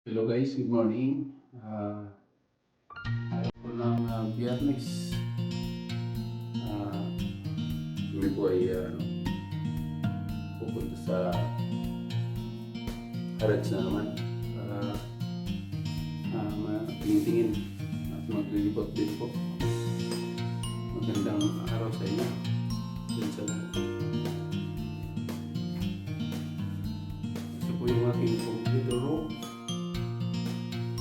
Hello guys, good morning. Araw po ng Biyernes. Ah, Kami po ay pupunta sa Harads na naman para tingin-tingin at maglilibot din po. Magandang araw sa inyo. Diyan sa lahat. Ito po yung aking computer room.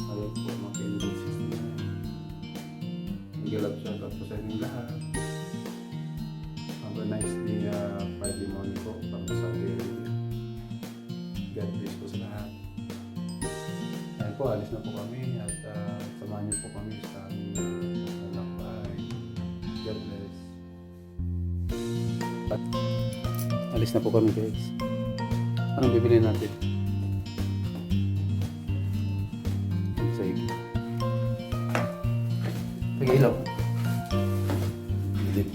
Ayaw po maka-index system na yan. Nag-alap siya tapos sa inyong lahat. Have a nice day, Friday morning po para sa Saudi Arabia. God bless po sa lahat. Ayan po, alis na po kami at samahan niyo po kami sa aming lakbay. God bless. At alis na po kami guys. Anong bibili natin? Sige. Pag-ilaw. Hindi.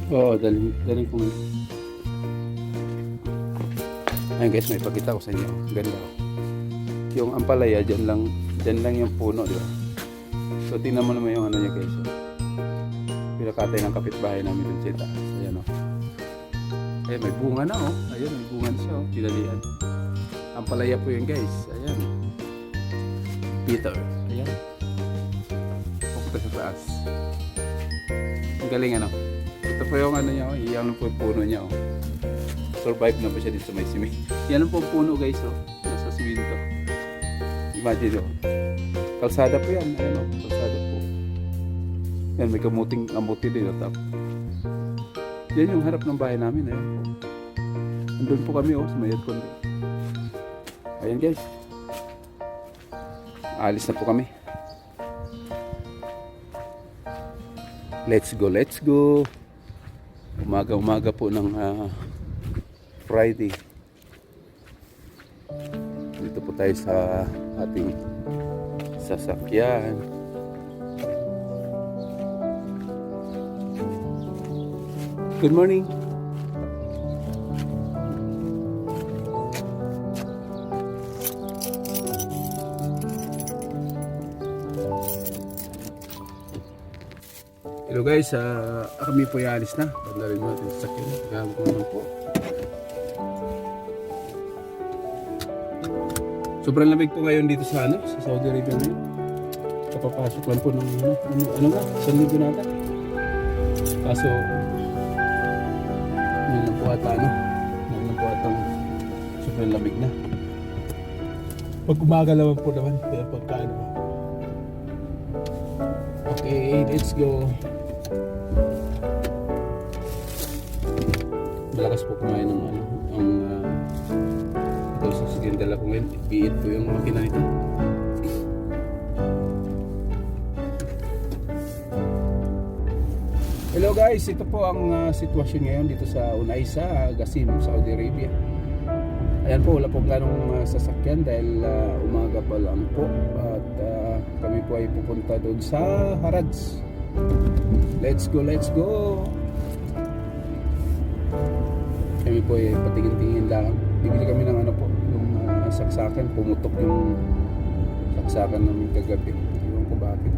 Oo, daling ko ngayon. Ayun guys, may pakita ko sa inyo. Ganda. Yung ampalaya, dyan lang yung puno, di ba? So, tingnan mo naman yung ano niya guys. Pinakatay ng kapitbahay namin dun sa itaas. Ayan o. Ayan, may bunga na o. Ayan, may bunga na siya o. Tinalian. Ampalaya po yun guys. Ayan. Peter. Ayan. Pupunta sa taas. Ang galing ano. Ito po yung ano niya o. Iyan po yung puno niya o. Survive na po siya dito sa may simi. Yan po ang puno guys o. Nasa siminto. Imagine o. Kalsada po yan. Ayan o. Kalsada po. Yan, may kamuti din o. Yan yung harap ng bahay namin. Ayan po. Andun po kami o. Sa may aircon. Ayan guys. Alis na po kami. Let's go, let's go. Umaga po ng Friday. Dito po tayo sa ating sasakyan. Good morning. Hello guys, kami po alis na. Pandarin mo natin sa sakyan. Gagawin ko naman po. Sobrang lamig po ngayon dito sa Saudi Arabia ngayon. Kapapasok lang po ng ano nga, isang linggo na ata. Kaso, yun na po ata sobrang lamig na. Pag umaga naman po naman, kaya pagka Okay, let's go. Malakas po kumain ng ito sa sigindala ko ngayon. Biit po yung makina nito. Hello guys, ito po ang sitwasyon ngayon dito sa Unay sa Qasim, Saudi Arabia. Ayan po, wala po ganong sasakyan dahil umaga pa lang po. At kami po ay pupunta doon sa Harads. Let's go, let's go! Kami po ay patingin-tingin lang. Bibili kami ng yung saksakan. Pumutok yung saksakan namin kagabi. Iwan ko bakit.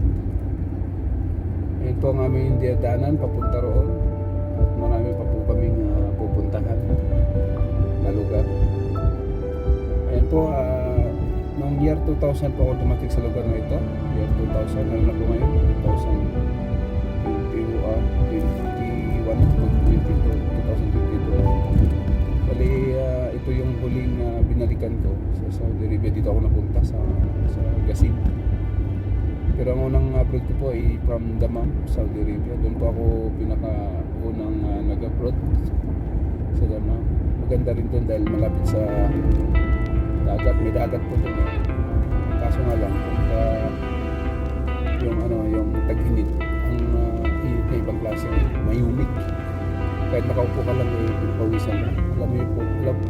Ayan po ang aming dinadaanan papunta roon. At marami pa po kaming pupuntahan na lugar. Ayan po, noong year 2000 po ako dumating sa lugar na ito. Year 2000, ano na po ngayon? 2022. Bali, ito yung huling binalikan ko sa Saudi Arabia. Dito ako napunta sa Qasim. Pero ang unang abroad ko po ay from Dammam, Saudi Arabia. Doon po ako pinaka-unang nag-abroad sa Dammam. Maganda rin doon dahil malapit sa dagat. May dagat po doon. Kaso nga lang, yung tag-init, ang init na ibang klase, mayumik. Kahit nakaupo ka lang, eh, pinapawisan ka.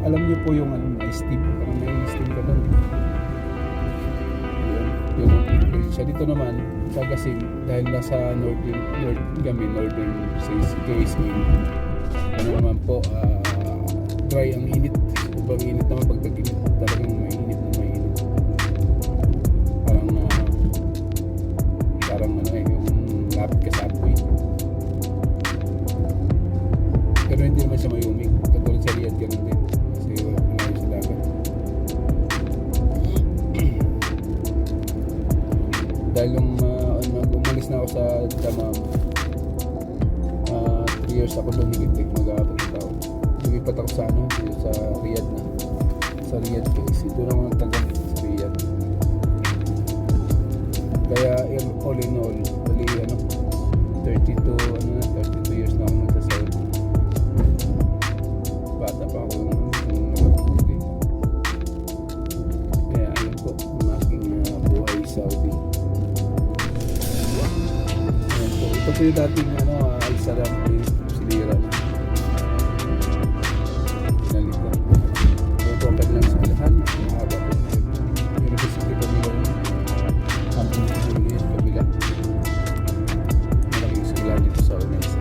Alam niyo po yung steam. Parang may steam ka doon. Yung siya dito naman, sa Gasing, dahil nasa northern KSA. Ano naman po, dry ang init. Sobrang init naman pag tag-init. Talagang mainit na mainit. Parang ano eh, yung lapit ka sa apoy. Pero hindi naman siya mayumig. Katulad sa Riyadh, ganun din. Kasi malayo sa dagat. Dahil yung umalis na ako sa Damam, 3 years ako lumilit, mag-aabot na taon. Lumipat ako sa sa Riyadh na. Sa Riyadh kasi doon ako nagtagal sa Riyadh. Kaya all in all, bali 32 years na ako nagsasaud. Bata pa ako nung dito. Kaya ayun po, ang aking buhay Saudi. Ayun po, ito po yung dating Al-Salam Silira na. Pinalitan. Ito po ang kanilang silahan. Mahaba po. University Kabila yun. Kampung Kabila yun. Kabila. Malaking silahan dito sa Unesa.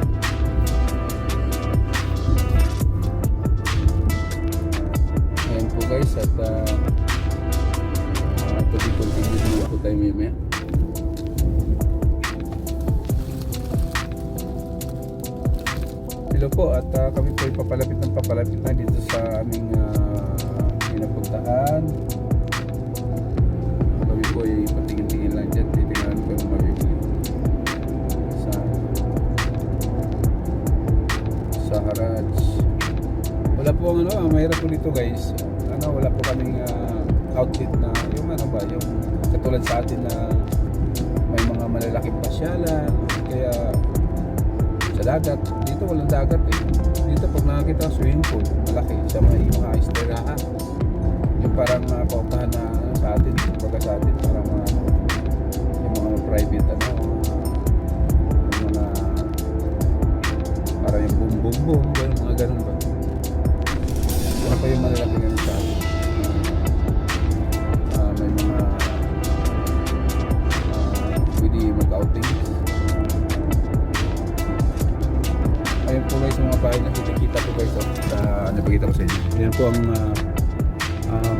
Ayan po guys, at to be continued na po tayo maya. Hello po, at kami po ay papalapit na dito sa aming pinapuntahan. Kami po ay patingin-tingin lang dyan, titingnan ko yung mabibili sa Haraj. Wala po mahirap po dito guys. Wala po kaming outlet na yung yung katulad sa atin na may mga malalaking pasyalan, kaya sa dagat. Dito walang dagat eh. Dito pag nakakita swimming pool, malaki sa mga istirahan. Yung parang pautahan na sa atin, pagka sa atin, parang yung mga private yung mga parang yung boom, mga ganun ba. Wala pa yung malalaki ganun sa atin. May mga pwede mag-outing. Ayun po guys, mga bahay na kita po guys napakita ko sa inyo. Ayan po ang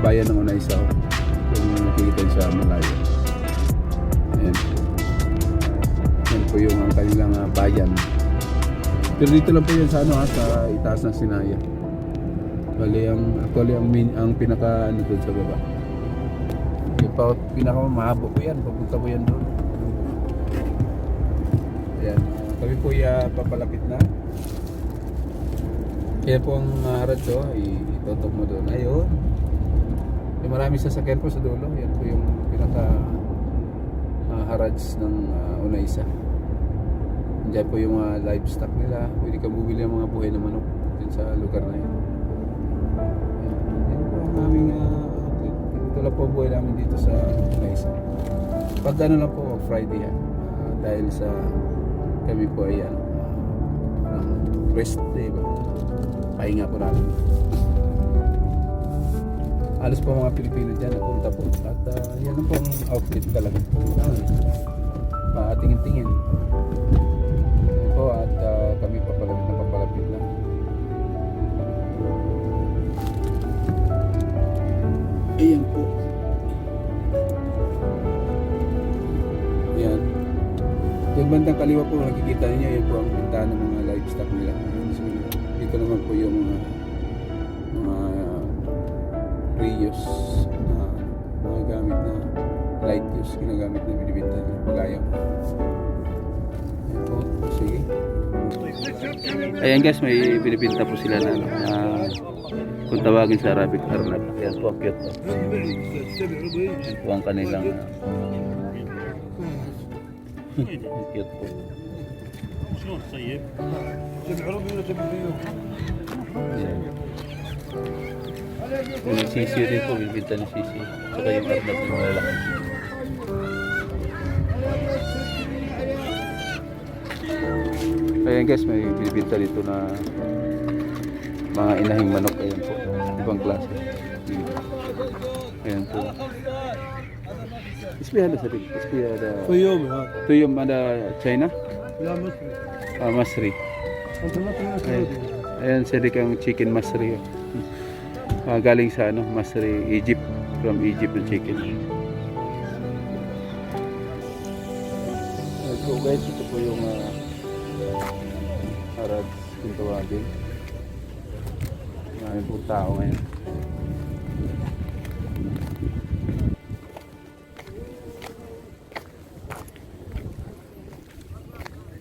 bayan ng Unesa kung nakikita sa malayo. Ayan po yung kanilang bayan. Pero dito lang po yun sa sa itaas ng Sinaya. Bali actually ang pinaka doon sa baba. Yung pinaka mahaba po yan, papunta po yan doon. Ayan, kami po papalapit na. Kaya po ang harad to, itutok mo doon. Ayun. Yung maraming sasakyan po sa dulo. Yan po yung pinaka harads ng Unesa. Diyan po yung livestock nila. Pwede kang bumili ng mga buhay na manok dun sa lugar na yan. Yan po ang aming ito lang po buhay namin dito sa Unesa. Pag lang po, Friday yan. Dahil sa kami po ay rest day ba? Pahinga po namin. Alos po mga Pilipino dyan napunta po. At yan po ang outfit talaga. Tingin-tingin. Yan po at kami papalapit na. Ayan po. Ayan. Yung bandang kaliwa po nakikita niyo, yan po ang bintana ng mga livestock nila. Dito naman po yung mga Prius na mga gamit na light use, ginagamit na binibinta ng pagayaw. Ayan po, sige. Ayan guys, may binibinta po sila na kung tawagin sa Arabic, Arnab. Ayan po, cute po. Ayan po ang kanilang cute po. شلون طيب؟ تبعربي ولا تبعربي؟ Yung sisiyo din po, bibinta ng sisiyo. Saka yung arnab yung malalaki. Ayan guys, may bibinta dito na mga inahing manok. Ayan po, ibang klase. Ayan po. Ispi ada sari, ispi ada. طيوم هذا Tuyum ada China, لا مصري Masri. انت ما Ayan, سعودي ayan sari kang chicken Masri. Galing sa ano, Masri, Egypt. From Egypt na chicken. So guys, ito po yung harad kung tawagin. Marami po tao ngayon.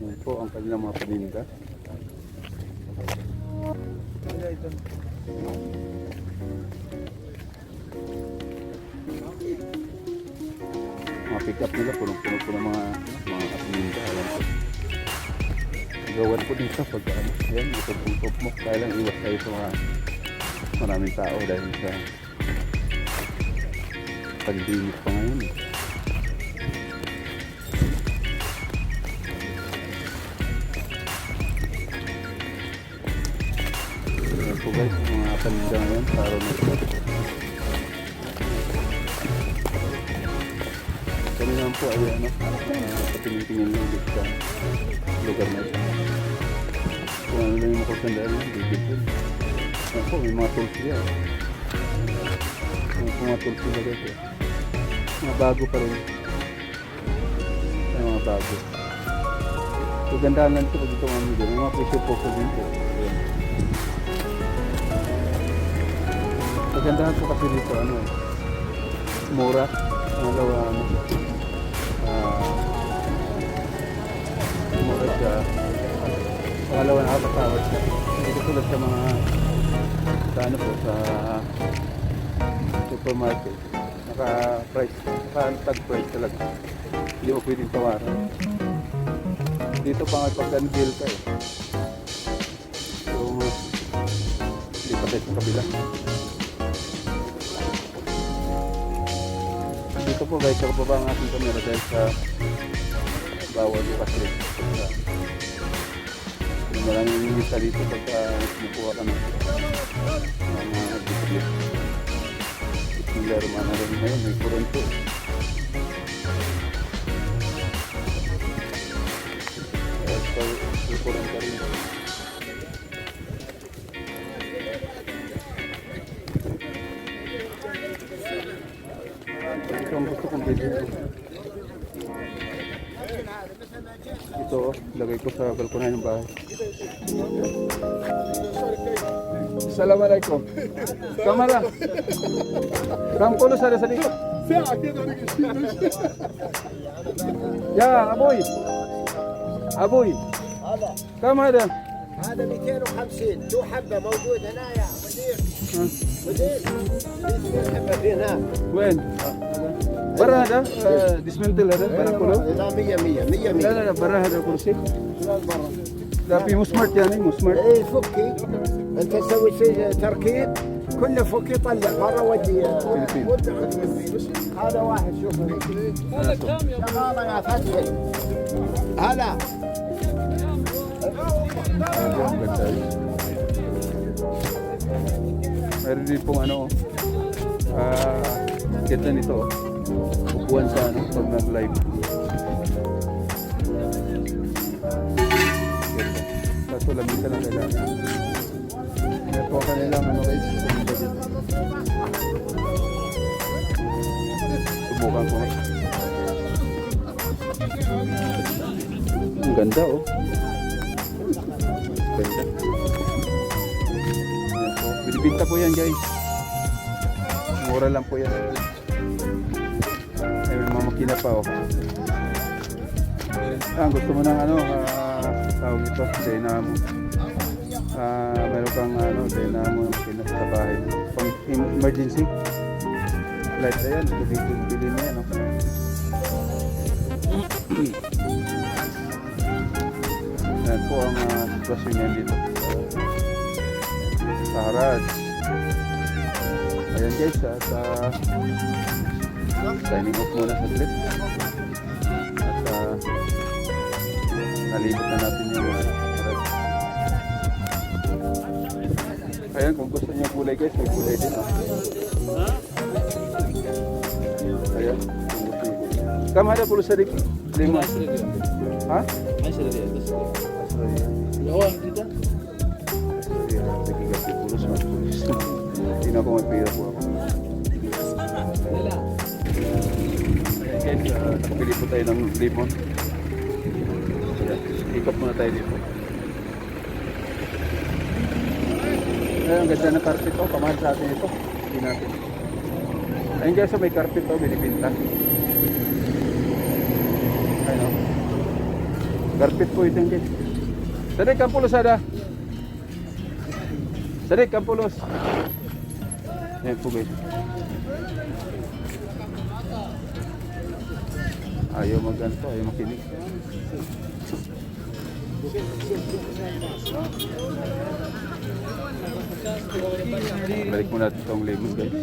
Yan po ang kanilang mga paninda. Mga pick up nila, punong-puno po ng mga paninda. Alam po. Gawan po dito pag ano. Ayan, ito pong tupmok. Kaya lang iwas tayo sa mga maraming tao dahil sa pandemic pa ngayon. Ayan po guys, mga paninda ngayon sa araw na ito. Kami naman po ay ano, patingin-tingin lang dito sa lugar na ito. Kung ano lang yung makasandaan lang, bigit yun. Ayan po, may mga tools dyan. May mga tools dyan dito. Mga bago pa rin. Ay, mga bago. So, gandaan lang ito pag ito mga medyo. May mga pressure cooker din po. Ayan. Magandahan po kasi dito, ano eh. Mura. Pangalawa, ano. Mura siya. Pangalawa, nakapatawad siya. Hindi ko tulad sa mga sa ano po, sa supermarket. Naka-price, naka-tag price talaga. Hindi mo pwedeng tawaran. Dito pa nga pag deal ka eh. So, hindi pa tayo sa kabila. Dito po guys, ako pa ba ang ating camera dahil sa bawal yung kasi maraming minista dito pagka nakuha ka ng mga bibili. Bismillah na rin ngayon, may kurento. May kurento rin. Ito ang gusto kong video. Ito, lagay ko sa balkonan ng bahay. Assalamualaikum. Kamera. Kampolo sa likod. Ya, Aboy. Aboy. هذا كم هذا؟ هذا 250 له حبه موجود هنا يا مدير مدير 200 حبه في هنا وين؟ برا هذا؟ ديسمنتل هذا؟ برا كله؟ لا 100 100 100 لا 100 لا لا برا هذا كرسي. لا برا لا في مسمارت يعني مسمارت. اي فكي انت تسوي شيء تركيب كله فكي طلع برا ودي هذا واحد شوف شغاله يا فتحي هلا Meron din pong ano, ganda nito. Upuan sa ano, pag nag-live. Ganda. Kaso lamig ka lang kailangan. Kaya po kanilang ano guys. Subukan ko. Ang ganda oh. Ganda. Ayan po. Binibinta po yan guys. Mura lang po yan. Ay, may mga makina pa oh. Gusto mo ng ano, tawag ito, dynamo. Meron kang ano, dynamo yung makina sa bahay. Pang emergency. Light na yan. Bili na yan oh. Yan po ang sitwasyon niyan dito sa harad. Ayan guys, at signing off muna sa clip. At nalibot na natin yung Ayan, kung gusto niyo kulay guys, may kulay din. Oh. Ayan, kung gusto niyo kulay. Kam ada puluh sedikit. 5. Ha? Tingnan ko magpira po ako. Guys, nakabili po tayo ng limon. Ayan, ikot muna tayo dito. Ayan, ang ganda ng carpet to. Kamahal sa atin ito. Hindi natin. Ayun guys, may carpet to. Binibinta. Ayun o. Carpet po ito guys. Sadik, kampulos ada. Sadik, kampulos. Ayan po guys. Ayaw magganto, ayaw makinig. Balik muna natin itong lemon guys.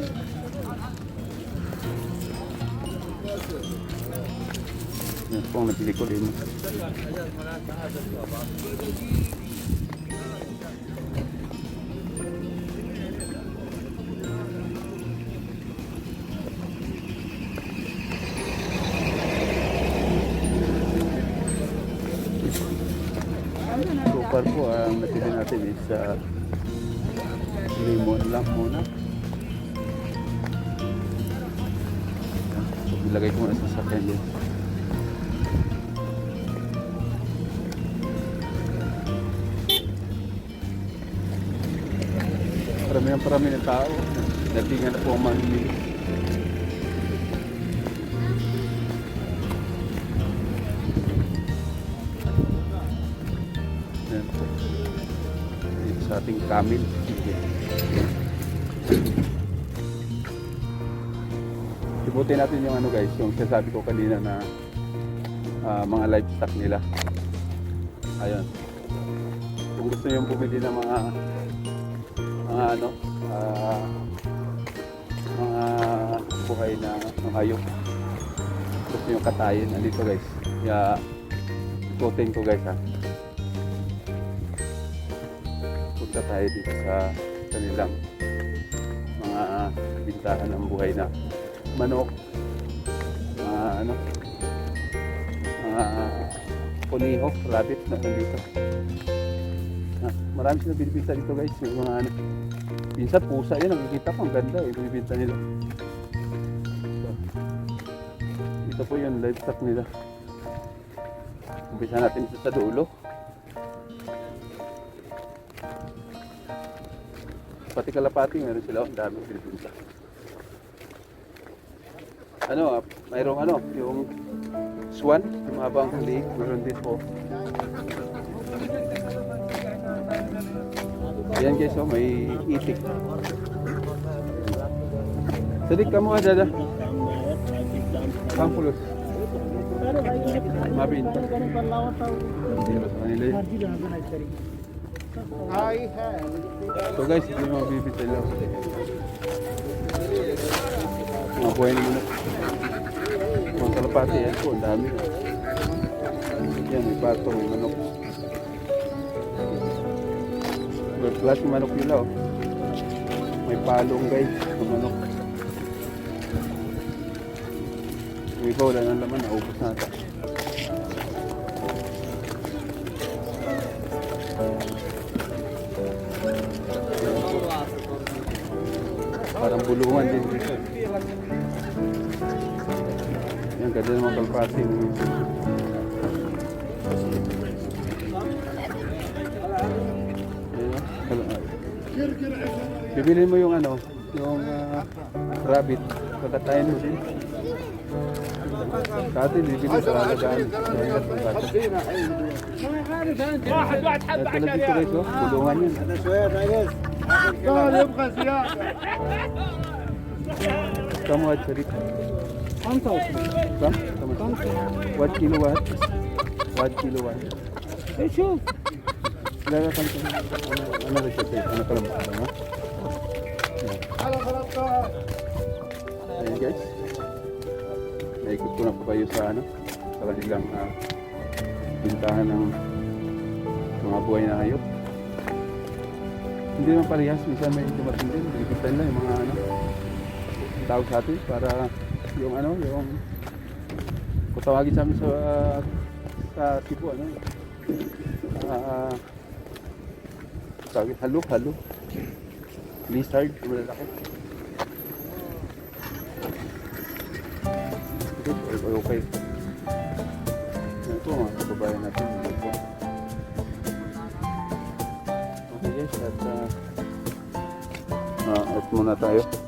Yan po ang nabili ko lemon. So far po ang natili natin is lemon lang muna. So ilagay ko muna sa sakyan din. Parami ng tao. Natingan na po ang mamimili. Ayan po. Dito sa ating camel. Ibutin natin yung ano guys, yung sasabi ko kanina na mga livestock nila. Ayun. Kung gusto nyo bumili ng mga ano, mga buhay na hayop. Gusto nyo katayin. Nandito guys. Kaya ikutin ko guys ha. Punta tayo dito sa kanilang mga bintahan ng buhay na manok, ano, kuniho, rabbit na nandito. Marami sila binibinta dito guys, yung mga ano. Minsan pusa yan, nakikita ko, ang ganda eh, binibinta nila. So, ito po yung livestock nila. Umpisa natin ito sa dulo. Pati kalapati, meron sila, ang dami binibinta. Ano, mayroong ano, yung swan, yung mabang halik, meron din po. Ayan guys, oh, may itik. Sadik kamu ada dah. Kampulos. Mabinta. Hindi ba sa kanila yun? So guys, ito yung mga bibit nila. Mga buhay na manok. Mga kalapati yan po, ang dami. Yan, may bato, may manok. May klaseng manok nila oh. May palong guys, ng manok. Yung iba wala ng laman, naubos natin. Parang bulungan din dito. Yan, ganda naman kalpati. Bibilin mo yung ano, yung rabbit, kakatayin mo din. Sa atin, bibilin sa alagaan. At pala dito guys, oh, bulungan yun. Kamu at sarit. What kilowatt? What kilowatt? Sure. Lala kan ano rin siya, ano kalam ano? Ayan guys, naikot ko na po kayo sa ano, sa kanilang bintahan ng mga buhay na hayop. Hindi naman parehas, minsan may dumating din, helicopter lang yung mga ano, tawag sa atin para yung ano, yung kung tawagin sa amin sa tipo ano, tawagin, halo, lizard, malalaki. Okay. Ito mga kababayan natin. Okay guys, at muna tayo.